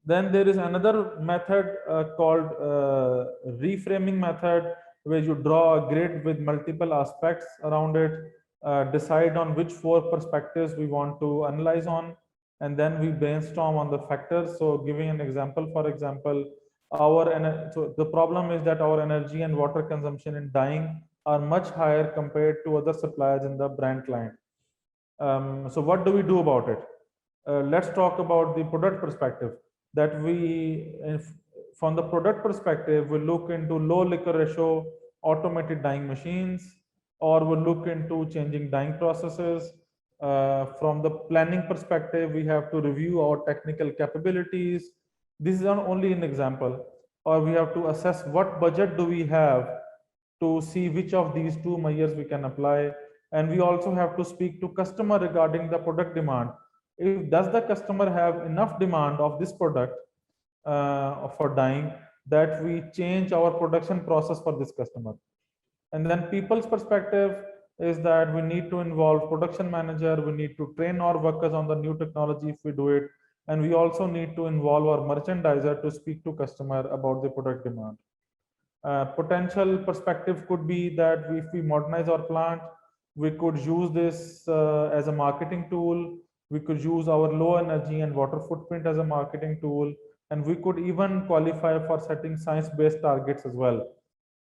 Then there is another method called reframing method, where you draw a grid with multiple aspects around it, decide on which four perspectives we want to analyze on, and then we brainstorm on the factors. So giving an example, for example, so the problem is that our energy and water consumption in dyeing are much higher compared to other suppliers in the brand client. So what do we do about it? Let's talk about the product perspective. That from the product perspective, we look into low liquor ratio automated dyeing machines, or we look into changing dyeing processes. From the planning perspective, we have to review our technical capabilities. This is not only an example. Or we have to assess what budget do we have to see which of these two measures we can apply. And we also have to speak to customer regarding the product demand. If does the customer have enough demand of this product for dyeing, that we change our production process for this customer. And then people's perspective is that we need to involve production manager, we need to train our workers on the new technology if we do it, and we also need to involve our merchandiser to speak to customer about the product demand. Potential perspective could be that if we modernize our plant, we could use this as a marketing tool. We could use our low energy and water footprint as a marketing tool, and we could even qualify for setting science-based targets as well.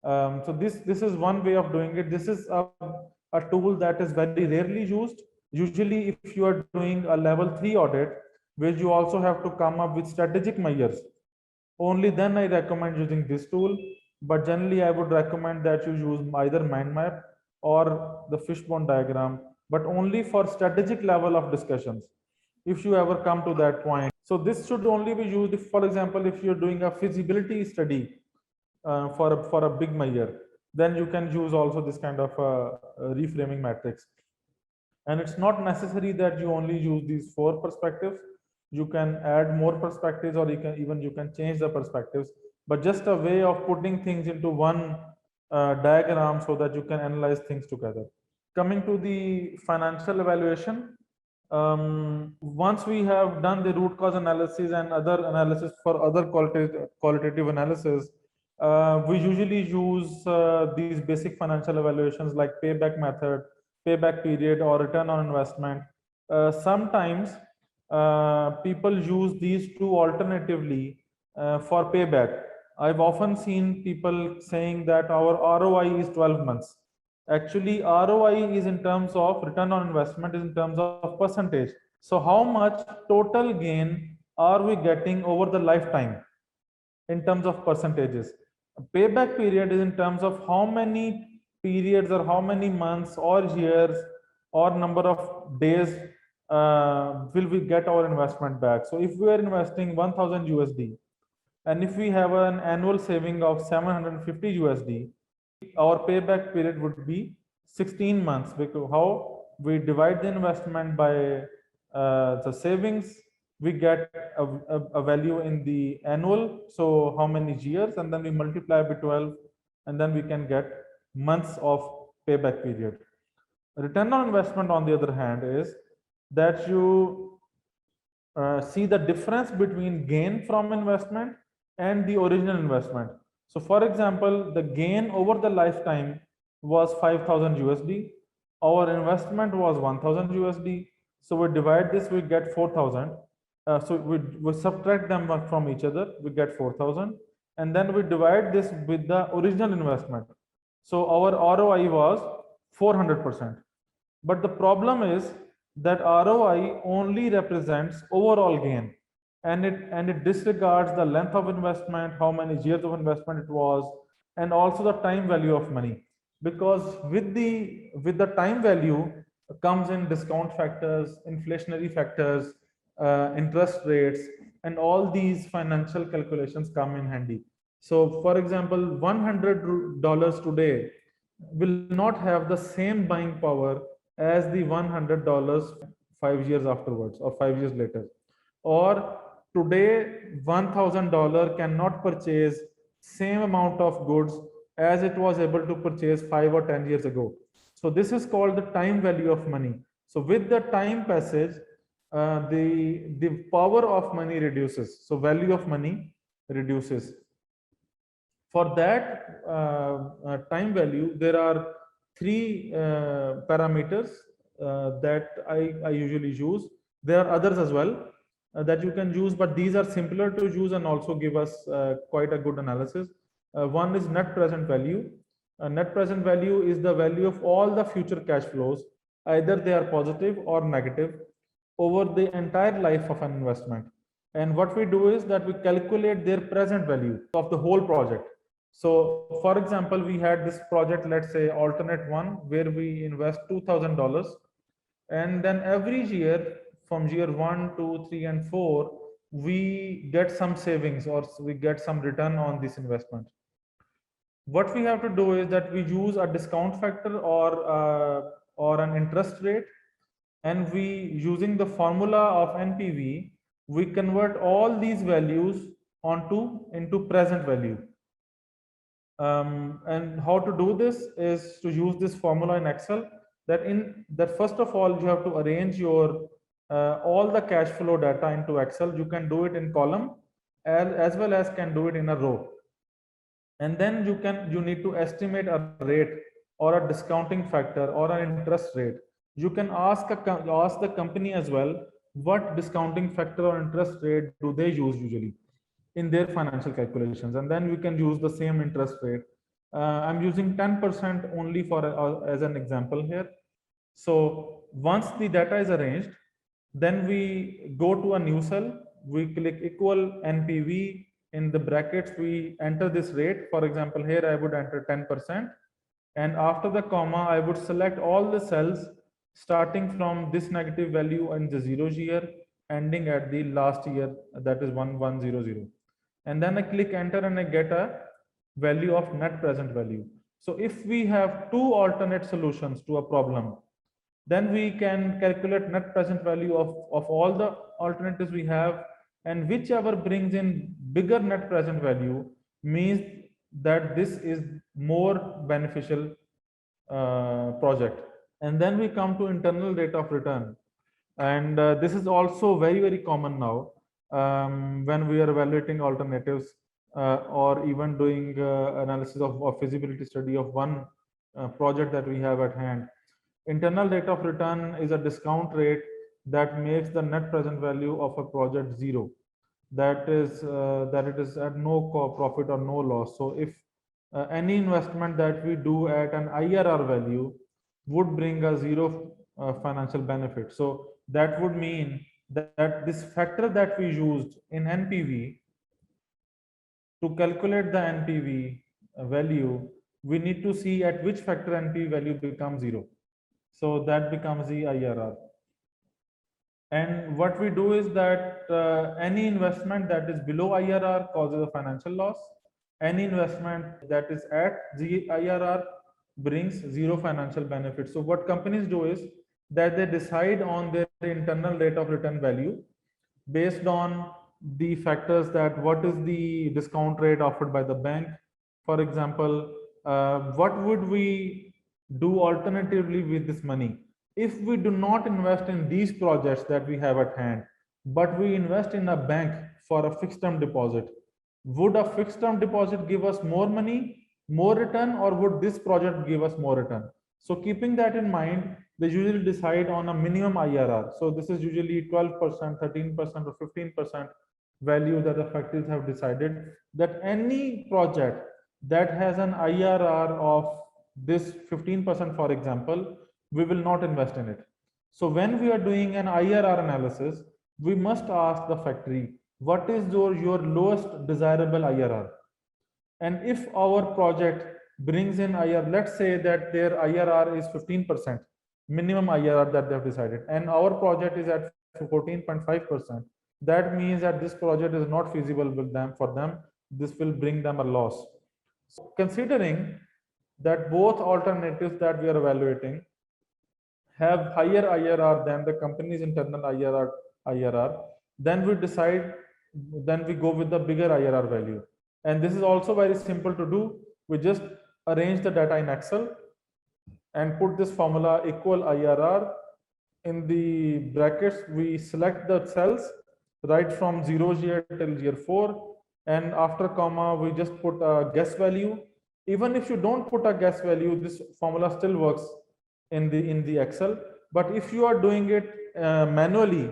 So this is one way of doing it. This is a tool that is very rarely used. Usually, if you are doing a level 3 audit, where you also have to come up with strategic measures, only then I recommend using this tool. But generally, I would recommend that you use either mind map or the fishbone diagram, but only for strategic level of discussions, if you ever come to that point. So this should only be used if, for example, if you're doing a feasibility study for a big measure, then you can use also this kind of reframing matrix. And it's not necessary that you only use these four perspectives. You can add more perspectives, or you can change the perspectives, but just a way of putting things into one diagram so that you can analyze things together. Coming to the financial evaluation, once we have done the root cause analysis and other analysis for other qualitative analysis, we usually use these basic financial evaluations like payback method, payback period, or return on investment. Sometimes people use these two alternatively for payback. I've often seen people saying that our ROI is 12 months. Actually, ROI is in terms of return on investment, is in terms of percentage. So how much total gain are we getting over the lifetime in terms of percentages? Payback period is in terms of how many periods or how many months or years or number of days will we get our investment back. So if we are investing 1000 USD, and if we have an annual saving of 750 USD, our payback period would be 16 months, because how we divide the investment by the savings, we get a value in the annual, so how many years, and then we multiply by 12, and then we can get months of payback period. Return on investment, on the other hand, is that you see the difference between gain from investment and the original investment. So for example, the gain over the lifetime was 5000 USD. Our investment was 1000 USD. So we divide this, we get 4000. So we subtract them from each other, we get 4000. And then we divide this with the original investment. So our ROI was 400%. But the problem is that ROI only represents overall gain, and it disregards the length of investment, how many years of investment it was, and also the time value of money. Because with the time value comes in discount factors, inflationary factors, interest rates, and all these financial calculations come in handy. So for example, $100 today will not have the same buying power as the $100 5 years afterwards or 5 years later. Or today, $1000 cannot purchase same amount of goods as it was able to purchase 5 or 10 years ago. So this is called the time value of money. So with the time passage, the power of money reduces. So value of money reduces. For that time value, there are three parameters that I usually use. There are others as well that you can use, but these are simpler to use and also give us quite a good analysis. One is net present value. Net present value is the value of all the future cash flows, either they are positive or negative, over the entire life of an investment. And what we do is that we calculate their present value of the whole project. So, for example, we had this project, let's say alternate one, where we invest $2,000, and then every year from year 1, 2, 3, and 4, we get some savings or we get some return on this investment. What we have to do is that we use a discount factor or an interest rate, and we, using the formula of NPV, we convert all these values into present value. And how to do this is to use this formula in Excel. That first of all, you have to arrange your all the cash flow data into Excel. You can do it in column as well as can do it in a row. And then you need to estimate a rate or a discounting factor or an interest rate. You can ask the company as well, what discounting factor or interest rate do they use usually in their financial calculations, and then we can use the same interest rate. I'm using 10% only for as an example here. So once the data is arranged, then we go to a new cell, we click equal NPV, in the brackets we enter this rate. For example, here I would enter 10%, and after the comma I would select all the cells starting from this negative value in the 0 year, ending at the last year, that is 1100, and then I click enter and I get a value of net present value. So if we have two alternate solutions to a problem, then we can calculate net present value of all the alternatives we have, and whichever brings in bigger net present value means that this is more beneficial project. And then we come to internal rate of return, and this is also very common now when we are evaluating alternatives or even doing analysis of feasibility study of one project that we have at hand. Internal rate of return is a discount rate that makes the net present value of a project zero. That is that it is at no profit or no loss. So if any investment that we do at an IRR value would bring a zero financial benefit. So that would mean that this factor that we used in NPV to calculate the NPV value, we need to see at which factor NPV value becomes zero. So that becomes the IRR. And what we do is that any investment that is below IRR causes a financial loss. Any investment that is at the IRR brings zero financial benefit. So what companies do is that they decide on their internal rate of return value based on the factors that what is the discount rate offered by the bank. For example, what would we do alternatively with this money? If we do not invest in these projects that we have at hand, but we invest in a bank for a fixed term deposit, would a fixed term deposit give us more money, more return, or would this project give us more return? So keeping that in mind, they usually decide on a minimum IRR. So this is usually 12%, 13%, or 15% value that the factories have decided that any project that has an IRR of this 15%, for example, we will not invest in it. So when we are doing an IRR analysis, we must ask the factory, what is your lowest desirable IRR? And if our project brings in IRR, let's say that their IRR is 15%, minimum IRR that they have decided, and our project is at 14.5%, that means that this project is not feasible with them. For them, this will bring them a loss. So considering that both alternatives that we are evaluating have higher IRR than the company's internal IRR, then we go with the bigger IRR value. And this is also very simple to do. We just arrange the data in Excel and put this formula equal IRR in the brackets, we select the cells right from 0 year till year 4, and after comma, we just put a guess value. Even if you don't put a guess value, this formula still works in the Excel. But if you are doing it manually,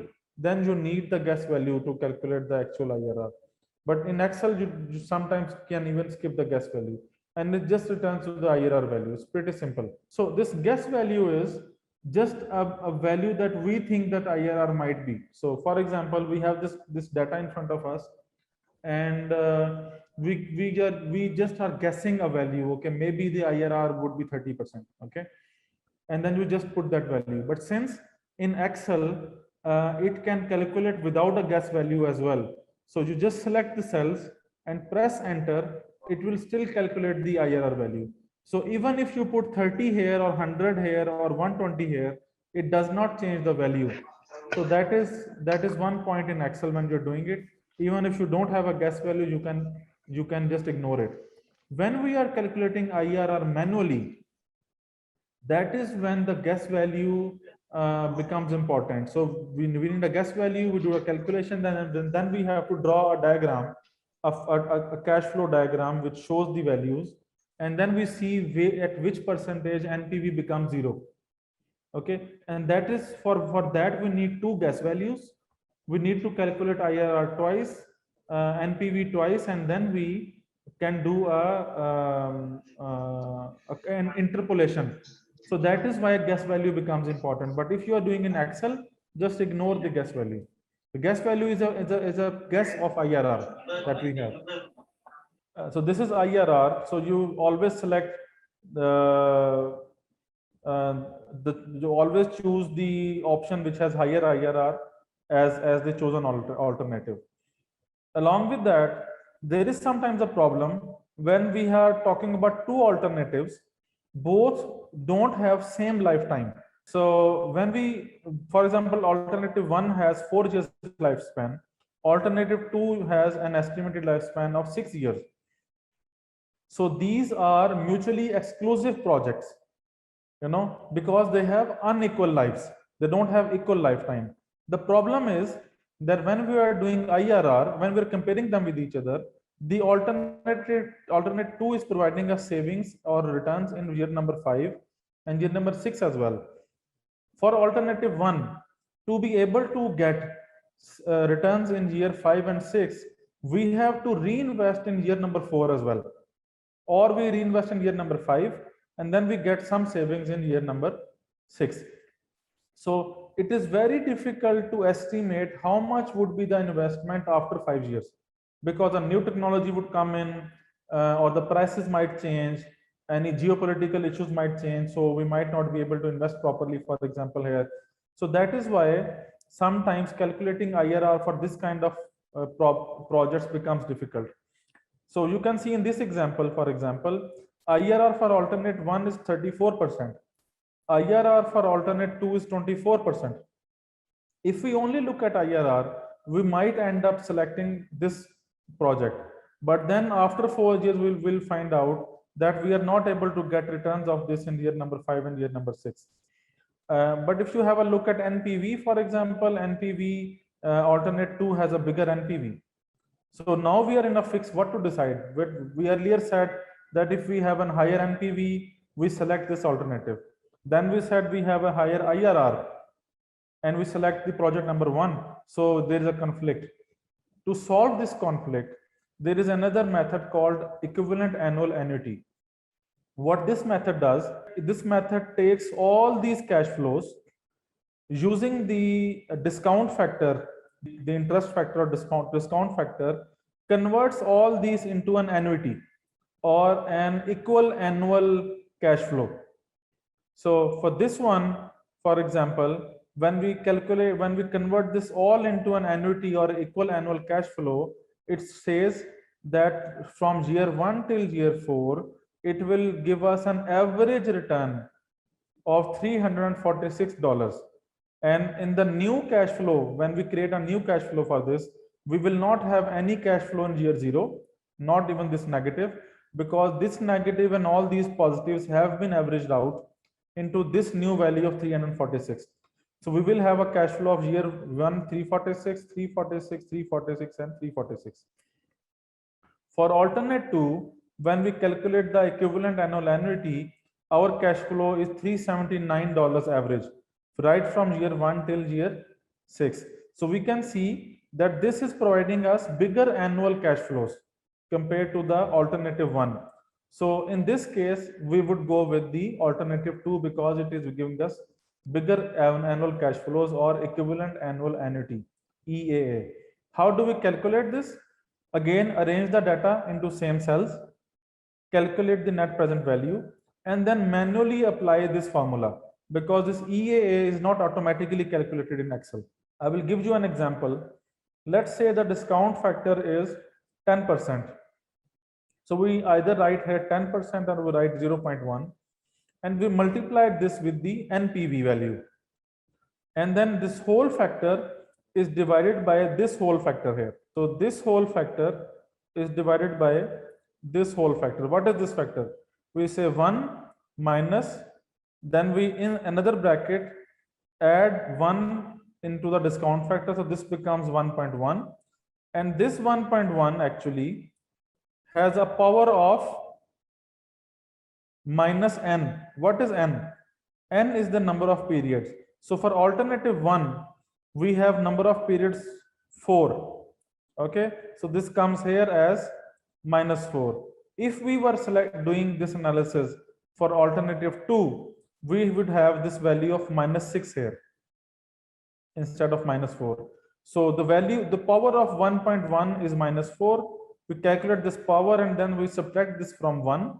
then you need the guess value to calculate the actual IRR. But in Excel, you sometimes can even skip the guess value, and it just returns to the IRR value. It's pretty simple. So this guess value is just a value that we think that IRR might be. So for example, we have this data in front of us, and we just are guessing a value. Okay, maybe the IRR would be 30%. Okay, and then you just put that value. But since in Excel, it can calculate without a guess value as well. So you just select the cells and press enter, it will still calculate the IRR value. So even if you put 30 here or 100 here or 120 here, it does not change the value. So that is one point in Excel when you're doing it. Even if you don't have a guess value, you can just ignore it. When we are calculating IRR manually, that is when the guess value becomes important. So we need a guess value, we do a calculation, then we have to draw a diagram of a cash flow diagram which shows the values, and then we see at which percentage NPV becomes 0. Okay, and that is for that we need two guess values. We need to calculate IRR twice, NPV twice, and then we can do an interpolation. So that is why guess value becomes important. But if you are doing in Excel, just ignore the guess value. The guess value is a guess of IRR that we have. So this is IRR. So you always select you always choose the option which has higher IRR as the chosen alternative. Along with that, there is sometimes a problem when we are talking about two alternatives, both don't have same lifetime. So when we, for example, alternative 1 has 4 years lifespan, alternative 2 has an estimated lifespan of 6 years. So these are mutually exclusive projects, because they have unequal lives. They don't have equal lifetime. The problem is that when we are doing IRR, when we're comparing them with each other, the alternate 2 is providing us savings or returns in year number 5 and year number 6 as well. For alternative 1 to be able to get returns in year 5 and 6, we have to reinvest in year number 4 as well, or we reinvest in year number 5 and then we get some savings in year number 6. So it is very difficult to estimate how much would be the investment after 5 years, because a new technology would come in, or the prices might change, any geopolitical issues might change, so we might not be able to invest properly, for example, here. So that is why sometimes calculating IRR for this kind of projects becomes difficult. So you can see in this example, for example, IRR for alternate 1 is 34%. IRR for alternate 2 is 24%. If we only look at IRR, we might end up selecting this project. But then after 4 years, we'll find out that we are not able to get returns of this in year number 5 and year number 6. But if you have a look at NPV, for example, NPV alternate 2 has a bigger NPV. So now we are in a fix what to decide. We earlier said that if we have a higher NPV, we select this alternative. Then we said we have a higher IRR and we select the project number 1. So there is a conflict. To solve this conflict, there is another method called equivalent annual annuity. What this method does, this method takes all these cash flows using the discount factor, the interest factor or discount factor, converts all these into an annuity or an equal annual cash flow. So for this one, for example, when we convert this all into an annuity or equal annual cash flow, it says that from year 1 till year 4, it will give us an average return of $346. And in the new cash flow, when we create a new cash flow for this, we will not have any cash flow in year 0, not even this negative, because this negative and all these positives have been averaged out into this new value of 346. So we will have a cash flow of year 1 346, 346, 346, and 346. For alternate 2, when we calculate the equivalent annual annuity, our cash flow is $379 average, right from year 1 till year 6. So we can see that this is providing us bigger annual cash flows compared to the alternative 1. So in this case, we would go with the alternative 2 because it is giving us bigger annual cash flows or equivalent annual annuity, EAA. How do we calculate this? Again, arrange the data into same cells, calculate the net present value, and then manually apply this formula because this EAA is not automatically calculated in Excel. I will give you an example. Let's say the discount factor is 10%. So we either write here 10% or we write 0.1, and we multiply this with the NPV value. And then this whole factor is divided by this whole factor here. So this whole factor is divided by this whole factor. What is this factor? We say 1 minus, then we in another bracket add 1 into the discount factor. So this becomes 1.1. And this 1.1 actually has a power of minus n. What is n? N is the number of periods. So for alternative 1, we have number of periods 4. Okay, so this comes here as minus 4. If we were doing this analysis for alternative 2, we would have this value of minus 6 here instead of minus 4. So the value, the power of 1.1 is minus 4. We calculate this power and then we subtract this from 1.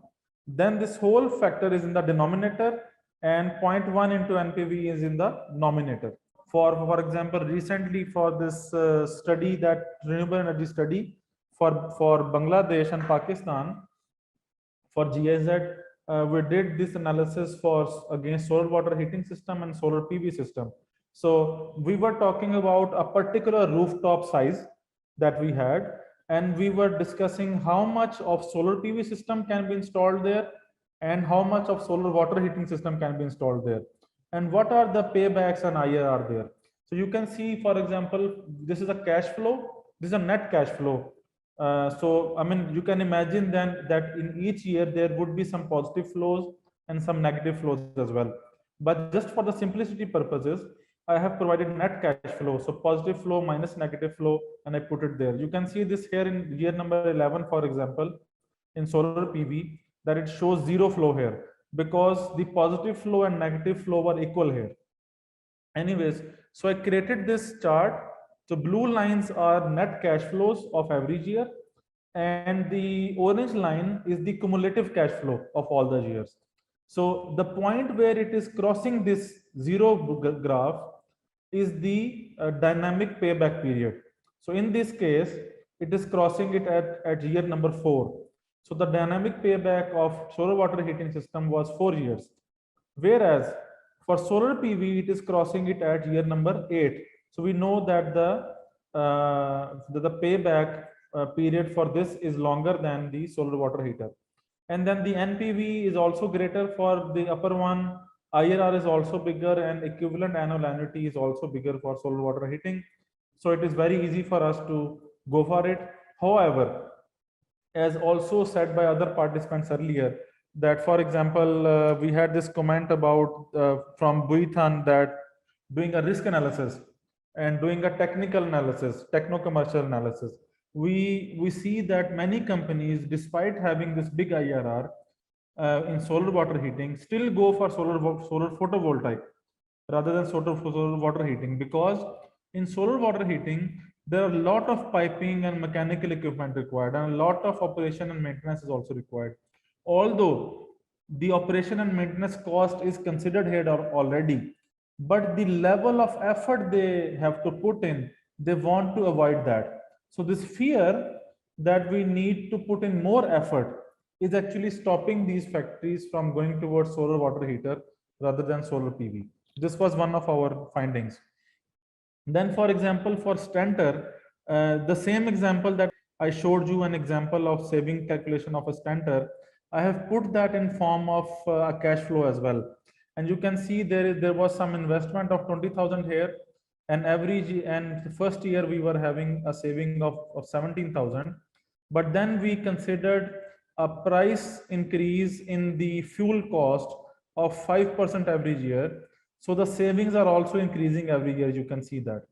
Then this whole factor is in the denominator and 0.1 into NPV is in the numerator. For example, recently for this study, that renewable energy study for Bangladesh and Pakistan, for GIZ, we did this analysis for against solar water heating system and solar PV system. So we were talking about a particular rooftop size that we had, and we were discussing how much of solar PV system can be installed there and how much of solar water heating system can be installed there, and what are the paybacks and IRR there. So you can see, for example, this is a cash flow, this is a net cash flow. So I mean, you can imagine then that in each year there would be some positive flows and some negative flows as well. But just for the simplicity purposes, I have provided net cash flow, so positive flow minus negative flow, and I put it there. You can see this here in year number 11, for example, in solar PV, that it shows zero flow here because the positive flow and negative flow were equal here. Anyways, so I created this chart. So blue lines are net cash flows of average year, and the orange line is the cumulative cash flow of all the years. So the point where it is crossing this zero graph is the dynamic payback period. So in this case, it is crossing it at year number 4. So the dynamic payback of solar water heating system was 4 years. Whereas for solar PV, it is crossing it at year number 8. So we know that the payback period for this is longer than the solar water heater. And then the NPV is also greater for the upper one. IRR is also bigger, and equivalent annual annuity is also bigger for solar water heating. So it is very easy for us to go for it. However, as also said by other participants earlier, that for example, we had this comment about from Viet Nam that doing a risk analysis and doing a technical analysis, techno-commercial analysis, we see that many companies, despite having this big IRR in solar water heating, still go for solar photovoltaic rather than solar water heating, because in solar water heating there are a lot of piping and mechanical equipment required, and a lot of operation and maintenance is also required. Although the operation and maintenance cost is considered here already, but the level of effort they have to put in, they want to avoid that. So this fear that we need to put in more effort is actually stopping these factories from going towards solar water heater rather than solar PV. This was one of our findings. Then, for example, for stanter, the same example that I showed you, an example of saving calculation of a stanter, I have put that in form of a cash flow as well. And you can see there was some investment of 20,000 here, and and the first year we were having a saving of 17,000. But then we considered a price increase in the fuel cost of 5% every year. So the savings are also increasing every year. You can see that.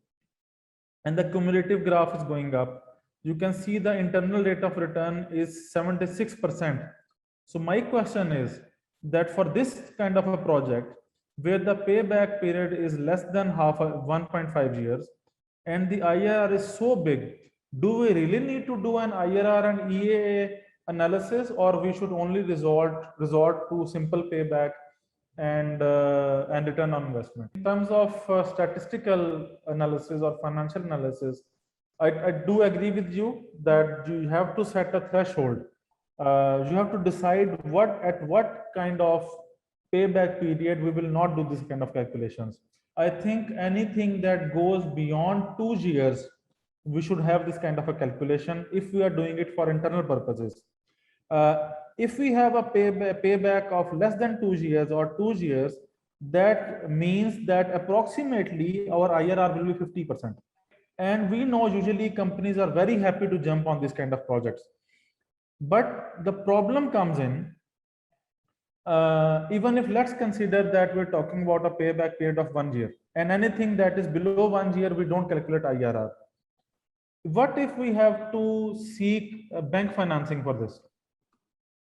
And the cumulative graph is going up. You can see the internal rate of return is 76%. So my question is that for this kind of a project where the payback period is less than 1.5 years and the IRR is so big, do we really need to do an IRR and EAA analysis, or we should only resort to simple payback and return on investment? In terms of statistical analysis or financial analysis, I do agree with you that you have to set a threshold. You have to decide what kind of payback period we will not do this kind of calculations. I think anything that goes beyond 2 years, we should have this kind of a calculation if we are doing it for internal purposes. If we have a payback of less than 2 years or 2 years, that means that approximately our IRR will be 50%. And we know usually companies are very happy to jump on this kind of projects. But the problem comes in, even if let's consider that we're talking about a payback period of 1 year, and anything that is below 1 year, we don't calculate IRR. What if we have to seek bank financing for this?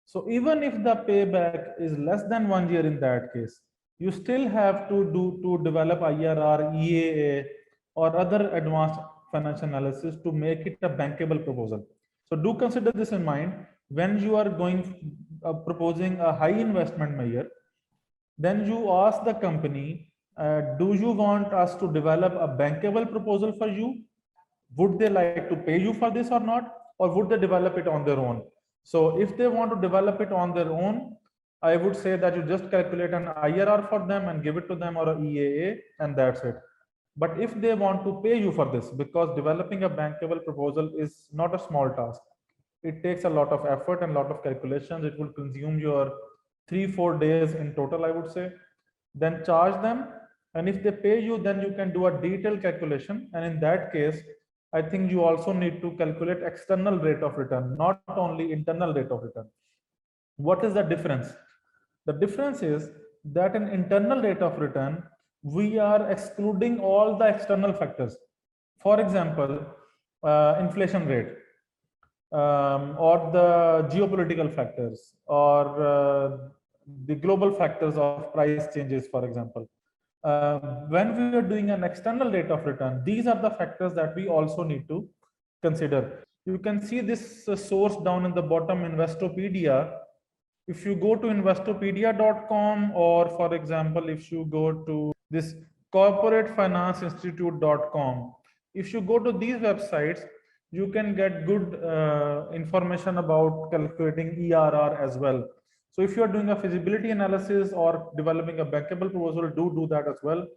So even if the payback is less than 1 year in that case, you still have to develop IRR, EAA, or other advanced financial analysis to make it a bankable proposal. So do consider this in mind when you are proposing a high investment measure. Then you ask the company, do you want us to develop a bankable proposal for you? Would they like to pay you for this or not? Or would they develop it on their own? So if they want to develop it on their own, I would say that you just calculate an IRR for them and give it to them, or an EAA, and that's it. But if they want to pay you for this, because developing a bankable proposal is not a small task, it takes a lot of effort and a lot of calculations. It will consume your 3-4 days in total, I would say. Then charge them, and if they pay you, then you can do a detailed calculation. And in that case, I think you also need to calculate external rate of return, not only internal rate of return. What is the difference? The difference is that in internal rate of return, we are excluding all the external factors. For example, inflation rate, or the geopolitical factors, or the global factors of price changes, for example. When we are doing an external rate of return, these are the factors that we also need to consider. You can see this source down in the bottom, Investopedia. If you go to investopedia.com, or for example, if you go to this corporatefinanceinstitute.com, if you go to these websites, you can get good information about calculating ERR as well. So if you are doing a feasibility analysis or developing a bankable proposal, do that as well.